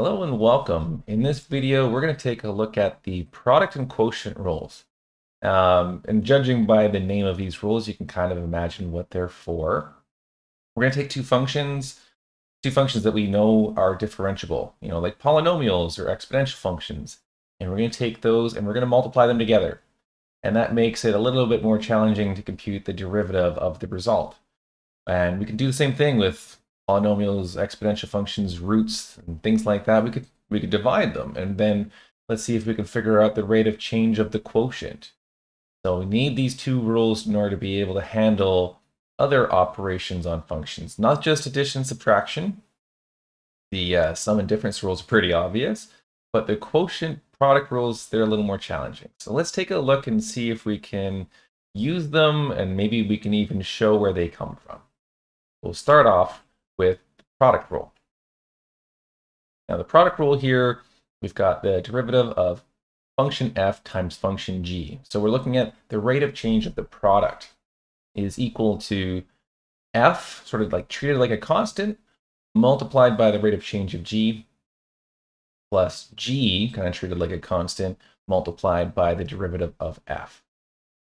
Hello and welcome. In this video, we're going to take a look at the product and quotient rules. And judging by the name of these rules, you can kind of imagine what they're for. We're going to take two functions that we know are differentiable, like polynomials or exponential functions. And we're going to take those and we're going to multiply them together. And that makes it a little bit more challenging to compute the derivative of the result. And we can do the same thing with polynomials, exponential functions, roots, and things like that. We could divide them, and then let's see if we can figure out the rate of change of the quotient. So we need these two rules in order to be able to handle other operations on functions, not just addition and subtraction. The sum and difference rules are pretty obvious, but the quotient product rules, they're a little more challenging. So let's take a look and see if we can use them, and maybe we can even show where they come from. We'll start off with the product rule. Now the product rule here, we've got the derivative of function f times function g. So we're looking at the rate of change of the product is equal to f, sort of like treated like a constant, multiplied by the rate of change of g, plus g, kind of treated like a constant, multiplied by the derivative of f.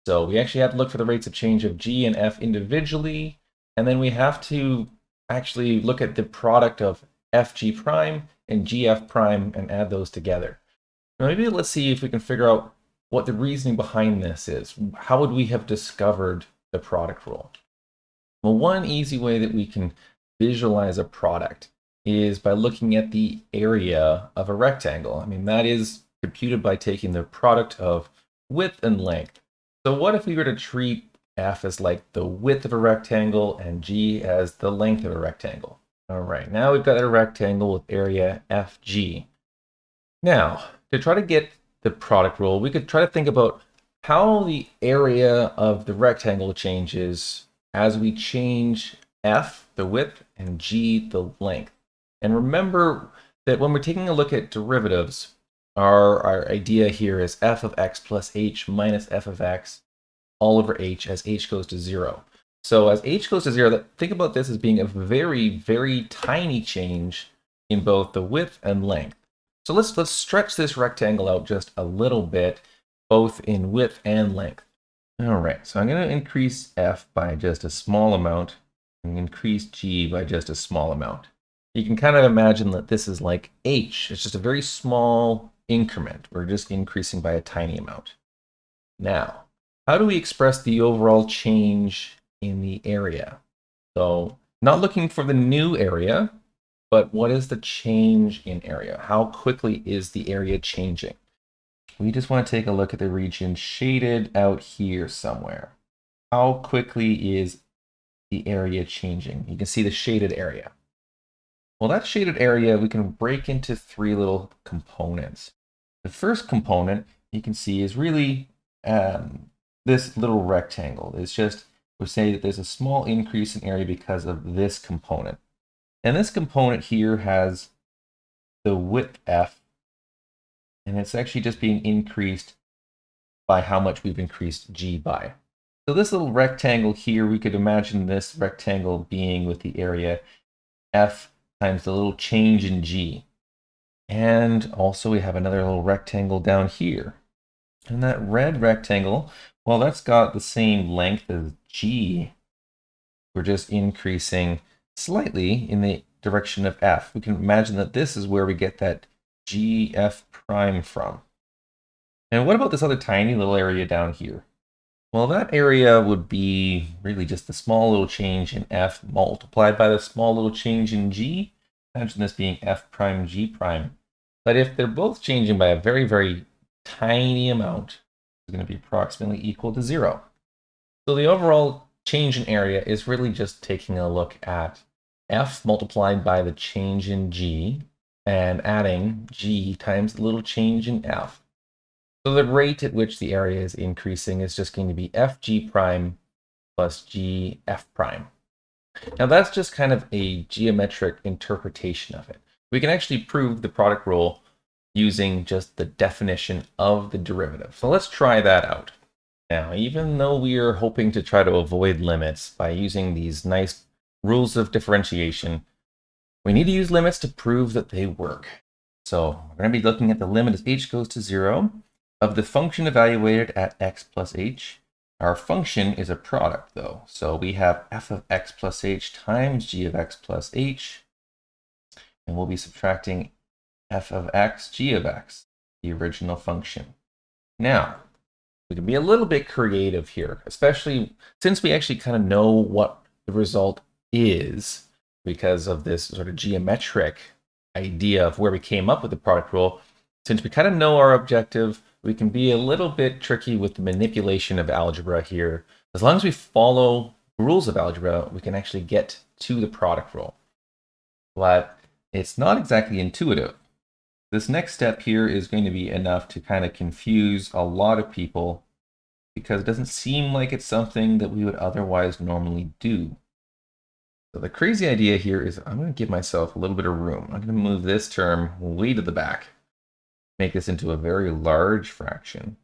So we actually have to look for the rates of change of g and f individually, and then we have to actually look at the product of fg prime and gf prime and add those together. Now maybe let's see if we can figure out what the reasoning behind this is. How would we have discovered the product rule? Well, one easy way that we can visualize a product is by looking at the area of a rectangle. I mean, that is computed by taking the product of width and length. So what if we were to treat f as like the width of a rectangle and g as the length of a rectangle? All right, now we've got a rectangle with area fg. Now, to try to get the product rule, we could try to think about how the area of the rectangle changes as we change f, the width, and g, the length. And remember that when we're taking a look at derivatives, our idea here is f of x plus h minus f of x all over h as h goes to 0. So as h goes to 0, think about this as being a very, very tiny change in both the width and length. So let's stretch this rectangle out just a little bit, both in width and length. All right, so I'm going to increase f by just a small amount and increase g by just a small amount. You can kind of imagine that this is like h. It's just a very small increment. We're just increasing by a tiny amount. Now, how do we express the overall change in the area? So not looking for the new area, but what is the change in area? How quickly is the area changing? We just want to take a look at the region shaded out here somewhere. How quickly is the area changing? You can see the shaded area. Well, that shaded area we can break into three little components. The first component you can see is really this little rectangle. It's just, we say that there's a small increase in area because of this component. And this component here has the width f, and it's actually just being increased by how much we've increased g by. So this little rectangle here, we could imagine this rectangle being with the area f times the little change in g. And also we have another little rectangle down here. And that red rectangle, well, that's got the same length as g. We're just increasing slightly in the direction of f. We can imagine that this is where we get that gf prime from. And what about this other tiny little area down here? Well, that area would be really just the small little change in f multiplied by the small little change in g. Imagine this being f prime g prime. But if they're both changing by a very, very tiny amount, it's going to be approximately equal to 0. So the overall change in area is really just taking a look at f multiplied by the change in g and adding g times the little change in f. So the rate at which the area is increasing is just going to be fg prime plus gf prime. Now that's just kind of a geometric interpretation of it. We can actually prove the product rule using just the definition of the derivative. So let's try that out. Now, even though we are hoping to try to avoid limits by using these nice rules of differentiation, we need to use limits to prove that they work. So we're going to be looking at the limit as h goes to 0 of the function evaluated at x plus h. Our function is a product, though. So we have f of x plus h times g of x plus h. And we'll be subtracting f of x, g of x, the original function. Now, we can be a little bit creative here, especially since we actually kind of know what the result is because of this sort of geometric idea of where we came up with the product rule. Since we kind of know our objective, we can be a little bit tricky with the manipulation of algebra here. As long as we follow the rules of algebra, we can actually get to the product rule. But it's not exactly intuitive. This next step here is going to be enough to kind of confuse a lot of people because it doesn't seem like it's something that we would otherwise normally do. So the crazy idea here is I'm going to give myself a little bit of room. I'm going to move this term way to the back, make this into a very large fraction.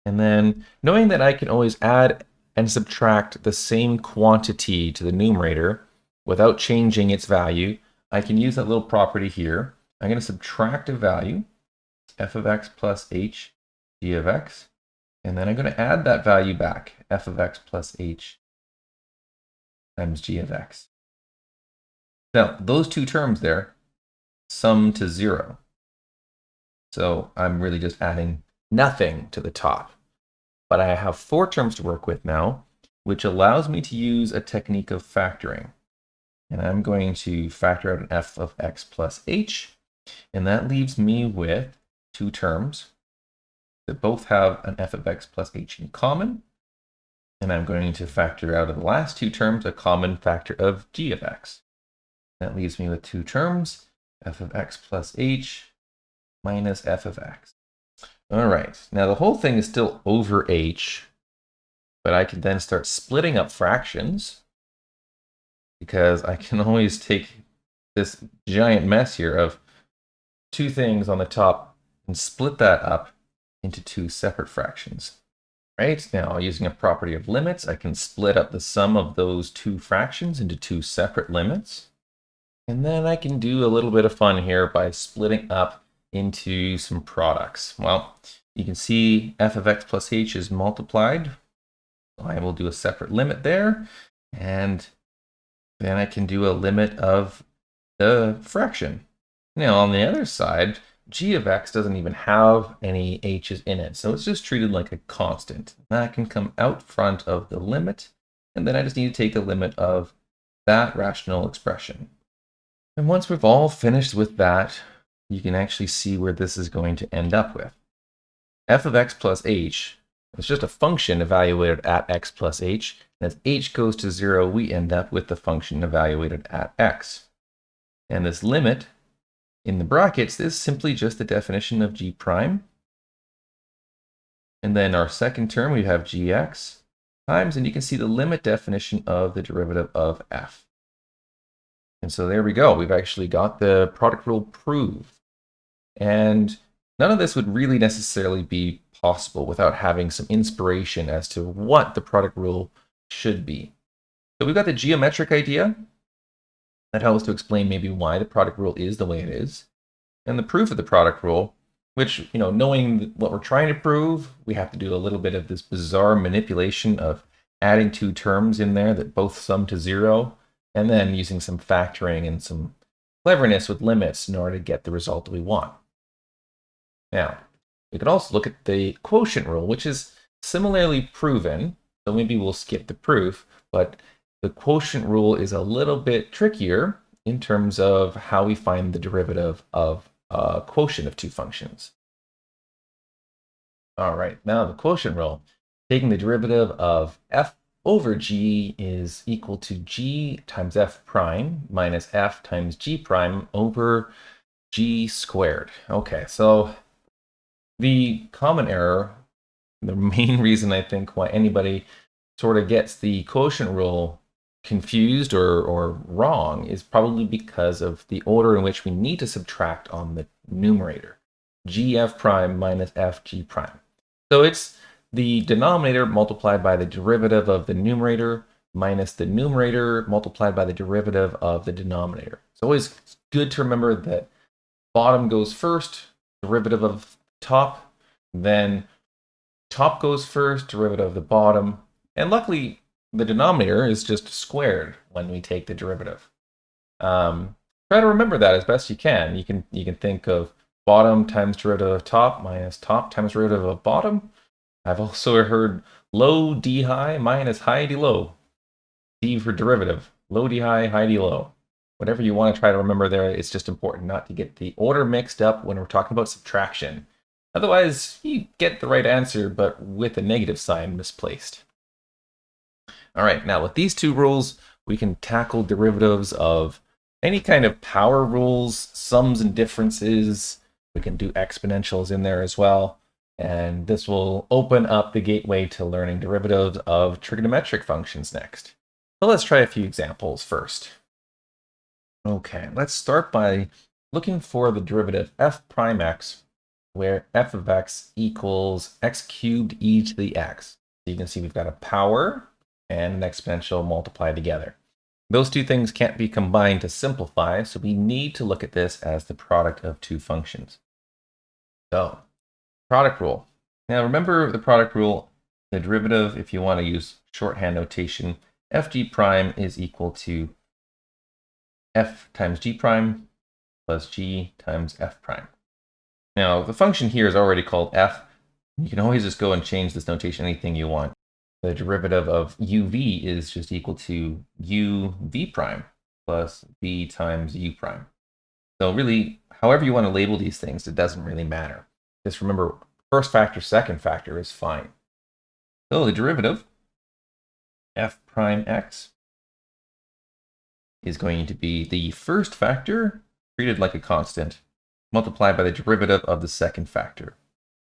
And then knowing that I can always add and subtract the same quantity to the numerator without changing its value, I can use that little property here. I'm going to subtract a value, f of x plus h, g of x, and then I'm going to add that value back, f of x plus h times g of x. Now, those two terms there sum to 0. So I'm really just adding nothing to the top. But I have 4 terms to work with now, which allows me to use a technique of factoring. And I'm going to factor out an f of x plus h. And that leaves me with 2 terms that both have an f of x plus h in common. And I'm going to factor out of the last 2 terms a common factor of g of x. That leaves me with 2 terms, f of x plus h minus f of x. All right, now the whole thing is still over h, but I can then start splitting up fractions because I can always take this giant mess here of 2 things on the top and split that up into 2 separate fractions. Right, now using a property of limits, I can split up the sum of those 2 fractions into 2 separate limits. And then I can do a little bit of fun here by splitting up into some products. Well, you can see f of x plus h is multiplied. I will do a separate limit there. And then I can do a limit of the fraction. Now on the other side, g of x doesn't even have any h's in it. So it's just treated like a constant. That can come out front of the limit. And then I just need to take a limit of that rational expression. And once we've all finished with that, you can actually see where this is going to end up with. F of x plus h is just a function evaluated at x plus h. And as h goes to 0, we end up with the function evaluated at x. And this limit in the brackets is simply just the definition of g prime. And then our second term, we have gx times, and you can see the limit definition of the derivative of f. And so there we go. We've actually got the product rule proved. And none of this would really necessarily be possible without having some inspiration as to what the product rule should be. So we've got the geometric idea that helps to explain maybe why the product rule is the way it is. And the proof of the product rule, which, knowing what we're trying to prove, we have to do a little bit of this bizarre manipulation of adding 2 terms in there that both sum to 0. And then using some factoring and some cleverness with limits in order to get the result that we want. Now, we could also look at the quotient rule, which is similarly proven. So maybe we'll skip the proof, but the quotient rule is a little bit trickier in terms of how we find the derivative of a quotient of 2 functions. All right, now the quotient rule, taking the derivative of f over g is equal to g times f prime minus f times g prime over g squared. Okay, so the common error, the main reason I think why anybody sort of gets the quotient rule confused or wrong is probably because of the order in which we need to subtract on the numerator. Gf prime minus fg prime. So it's the denominator multiplied by the derivative of the numerator minus the numerator multiplied by the derivative of the denominator. It's always good to remember that bottom goes first, derivative of top, then top goes first, derivative of the bottom, and luckily the denominator is just squared when we take the derivative. Try to remember that as best you can. You can think of bottom times derivative of top minus top times derivative of bottom. I've also heard low d high minus high d low. D for derivative, low d high, high d low. Whatever you want to try to remember there, it's just important not to get the order mixed up when we're talking about subtraction. Otherwise, you get the right answer, but with a negative sign misplaced. All right, now with these two rules, we can tackle derivatives of any kind of power rules, sums and differences. We can do exponentials in there as well. And this will open up the gateway to learning derivatives of trigonometric functions next. So let's try a few examples first. Okay, let's start by looking for the derivative f prime x, where f of x equals x cubed e to the x. So you can see we've got a power and an exponential multiplied together. Those two things can't be combined to simplify, so we need to look at this as the product of two functions. So, product rule. Now remember the product rule, the derivative, if you want to use shorthand notation, fg prime is equal to f times g prime plus g times f prime. Now, the function here is already called f. You can always just go and change this notation anything you want. The derivative of uv is just equal to uv prime plus v times u prime. So really, however you want to label these things, it doesn't really matter. Just remember, first factor, second factor is fine. So the derivative, f prime x, is going to be the first factor treated like a constant, multiplied by the derivative of the second factor.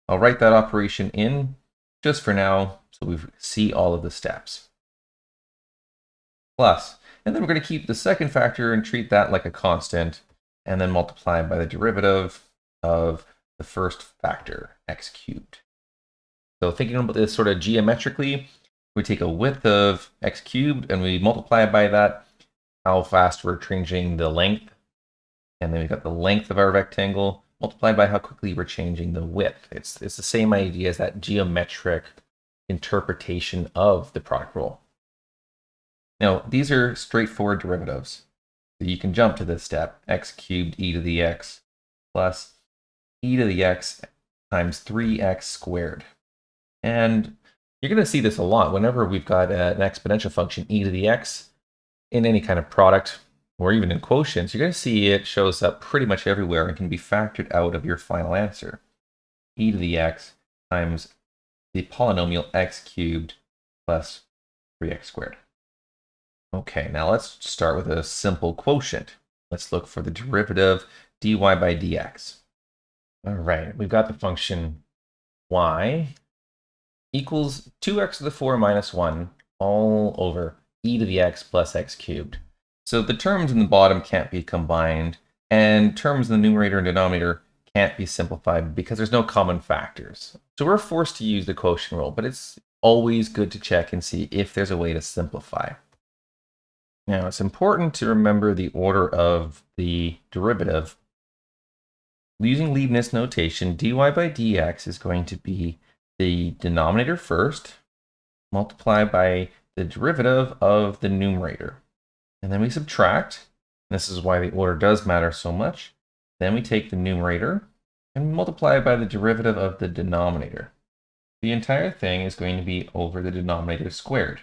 I'll write that operation in just for now so we see all of the steps. Plus, and then we're going to keep the second factor and treat that like a constant, and then multiply by the derivative of the first factor, x cubed. So thinking about this sort of geometrically, we take a width of x cubed and we multiply by that, how fast we're changing the length. And then we've got the length of our rectangle multiplied by how quickly we're changing the width. It's the same idea as that geometric interpretation of the product rule. Now, these are straightforward derivatives. So you can jump to this step, x cubed e to the x plus e to the x times 3x squared. And you're going to see this a lot whenever we've got an exponential function e to the x in any kind of product, or even in quotients. You're going to see it shows up pretty much everywhere and can be factored out of your final answer. E to the x times the polynomial x cubed plus 3x squared. Okay, now let's start with a simple quotient. Let's look for the derivative dy by dx. All right, we've got the function y equals 2x to the 4 minus 1 all over e to the x plus x cubed. So the terms in the bottom can't be combined, and terms in the numerator and denominator can't be simplified because there's no common factors. So we're forced to use the quotient rule, but it's always good to check and see if there's a way to simplify. Now, it's important to remember the order of the derivative. Using Leibniz notation, dy by dx is going to be the denominator first, multiplied by the derivative of the numerator. And then we subtract. This is why the order does matter so much. Then we take the numerator and multiply by the derivative of the denominator. The entire thing is going to be over the denominator squared.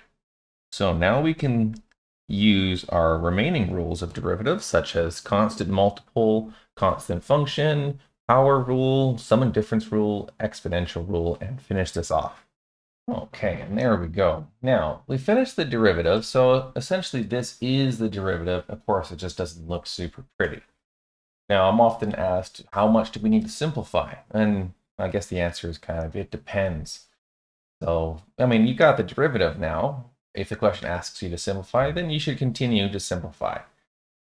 So now we can use our remaining rules of derivatives, such as constant multiple, constant function, power rule, sum and difference rule, exponential rule, and finish this off. Okay, and there we go. Now, we finished the derivative, so essentially this is the derivative. Of course, it just doesn't look super pretty. Now, I'm often asked, how much do we need to simplify? And I guess the answer is kind of, it depends. So, I mean, you got the derivative now. If the question asks you to simplify, then you should continue to simplify.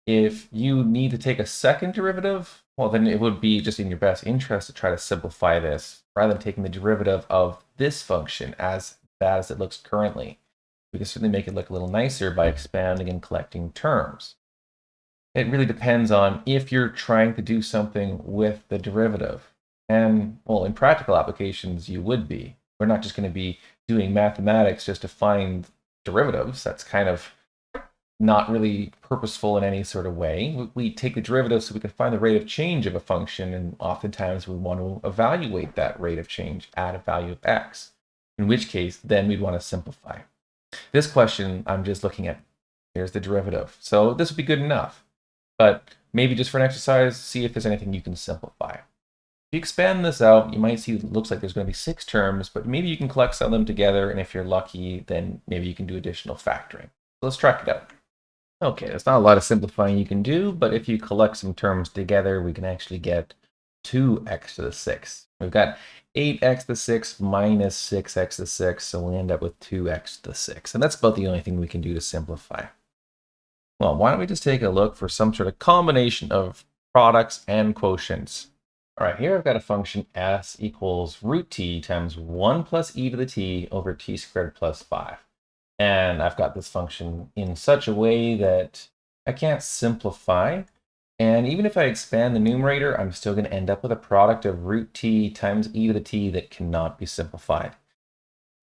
If you need to take a second derivative, well, then it would be just in your best interest to try to simplify this rather than taking the derivative of this function as bad as it looks currently. We can certainly make it look a little nicer by expanding and collecting terms. it really depends on if you're trying to do something with the derivative. And, well, in practical applications, you would be. We're not just going to be doing mathematics just to find derivatives. That's kind of not really purposeful in any sort of way. We take the derivative so we can find the rate of change of a function, and oftentimes we want to evaluate that rate of change at a value of x, in which case then we'd want to simplify. This question, I'm just looking at, here's the derivative. So this would be good enough, but maybe just for an exercise, see if there's anything you can simplify. If you expand this out, you might see it looks like there's going to be 6 terms, but maybe you can collect some of them together, and if you're lucky, then maybe you can do additional factoring. So let's track it out. Okay, there's not a lot of simplifying you can do, but if you collect some terms together, we can actually get 2x to the 6. We've got 8x to the 6 minus 6x to the 6, so we end up with 2x to the 6. And that's about the only thing we can do to simplify. Well, why don't we just take a look for some sort of combination of products and quotients. All right, here I've got a function s equals root t times 1 plus e to the t over t squared plus 5. And I've got this function in such a way that I can't simplify. And even if I expand the numerator, I'm still going to end up with a product of root t times e to the t that cannot be simplified.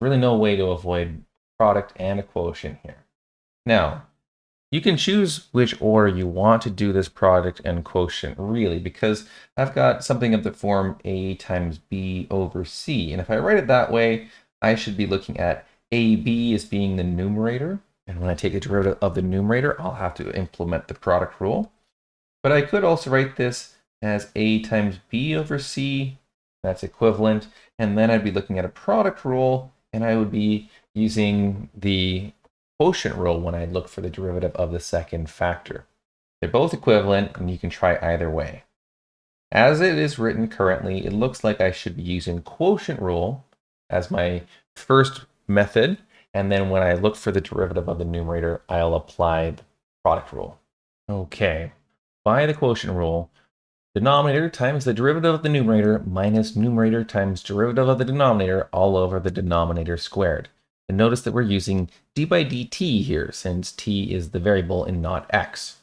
Really no way to avoid product and a quotient here. Now, you can choose which order you want to do this product and quotient, really, because I've got something of the form a times b over c. And if I write it that way, I should be looking at AB as being the numerator, and when I take a derivative of the numerator, I'll have to implement the product rule. But I could also write this as A times B over C, that's equivalent, and then I'd be looking at a product rule, and I would be using the quotient rule when I look for the derivative of the second factor. They're both equivalent, and you can try either way. As it is written currently, it looks like I should be using quotient rule as my first method, and then when I look for the derivative of the numerator, I'll apply the product rule. Okay, by the quotient rule, denominator times the derivative of the numerator minus numerator times derivative of the denominator all over the denominator squared. And notice that we're using d by dt here, since t is the variable and not x.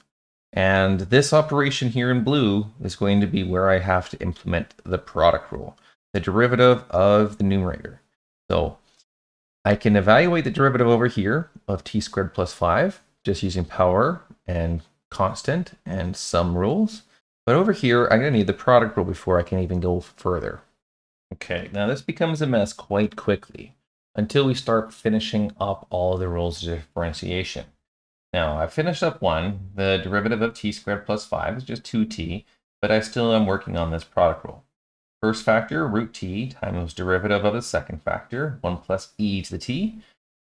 And this operation here in blue is going to be where I have to implement the product rule, the derivative of the numerator. So I can evaluate the derivative over here of t squared plus 5, just using power and constant and sum rules. But over here, I'm going to need the product rule before I can even go further. Okay, now this becomes a mess quite quickly until we start finishing up all of the rules of differentiation. Now, I've finished up one. The derivative of t squared plus 5 is just 2t, but I still am working on this product rule. First factor, root t, times derivative of the second factor, 1 plus e to the t,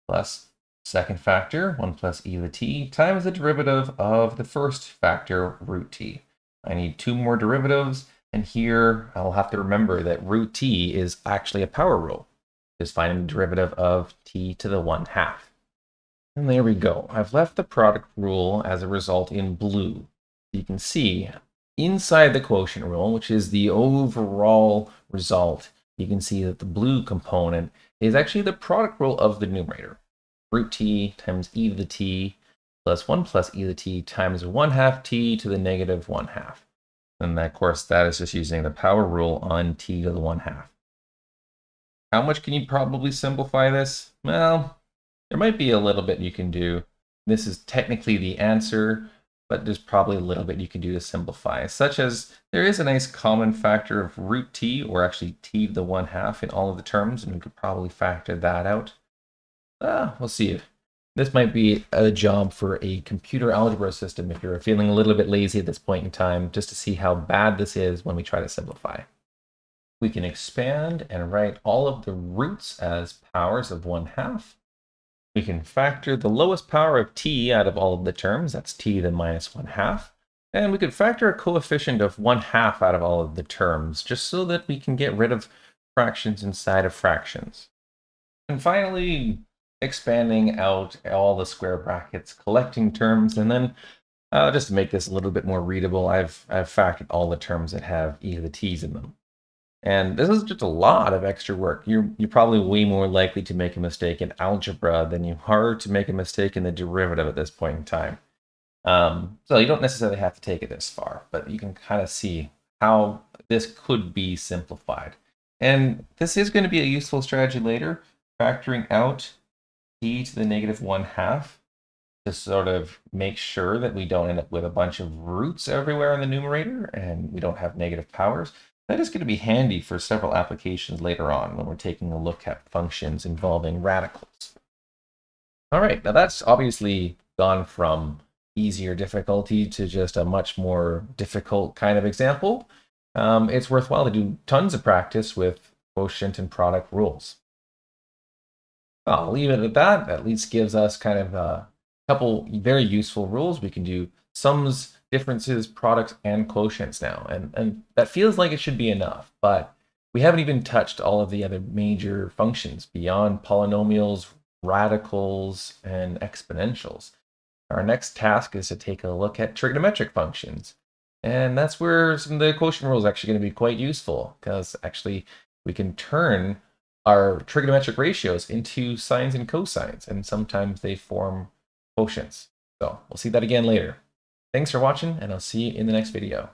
plus second factor, 1 plus e to the t, times the derivative of the first factor, root t. I need 2 more derivatives, and here I'll have to remember that root t is actually a power rule. Just finding the derivative of t to the 1/2. And there we go. I've left the product rule as a result in blue. You can see inside the quotient rule, which is the overall result, you can see that the blue component is actually the product rule of the numerator. Root t times e to the t plus 1 plus e to the t times 1/2 t to the negative 1/2. And of course, that is just using the power rule on t to the 1/2. How much can you probably simplify this? Well, there might be a little bit you can do. This is technically the answer, but there's probably a little bit you can do to simplify, such as there is a nice common factor of root t, or actually t to the 1/2 in all of the terms, and we could probably factor that out. We'll see. This might be a job for a computer algebra system if you're feeling a little bit lazy at this point in time, just to see how bad this is when we try to simplify. We can expand and write all of the roots as powers of 1/2. We can factor the lowest power of t out of all of the terms, that's t to the minus 1/2. And we could factor a coefficient of 1/2 out of all of the terms, just so that we can get rid of fractions inside of fractions. And finally, expanding out all the square brackets, collecting terms, and then just to make this a little bit more readable, I've factored all the terms that have e to the t's in them. And this is just a lot of extra work. You're probably way more likely to make a mistake in algebra than you are to make a mistake in the derivative at this point in time. So you don't necessarily have to take it this far, but you can kind of see how this could be simplified. And this is going to be a useful strategy later, factoring out t to the negative 1/2 to sort of make sure that we don't end up with a bunch of roots everywhere in the numerator and we don't have negative powers. That is going to be handy for several applications later on when we're taking a look at functions involving radicals. All right, now that's obviously gone from easier difficulty to just a much more difficult kind of example. It's worthwhile to do tons of practice with quotient and product rules. I'll leave it at that. At least gives us kind of a couple very useful rules. We can do sums, differences, products, and quotients now. And that feels like it should be enough, but we haven't even touched all of the other major functions beyond polynomials, radicals, and exponentials. Our next task is to take a look at trigonometric functions. And that's where some of the quotient rules are actually going to be quite useful, because actually we can turn our trigonometric ratios into sines and cosines, and sometimes they form quotients. So we'll see that again later. Thanks for watching, and I'll see you in the next video.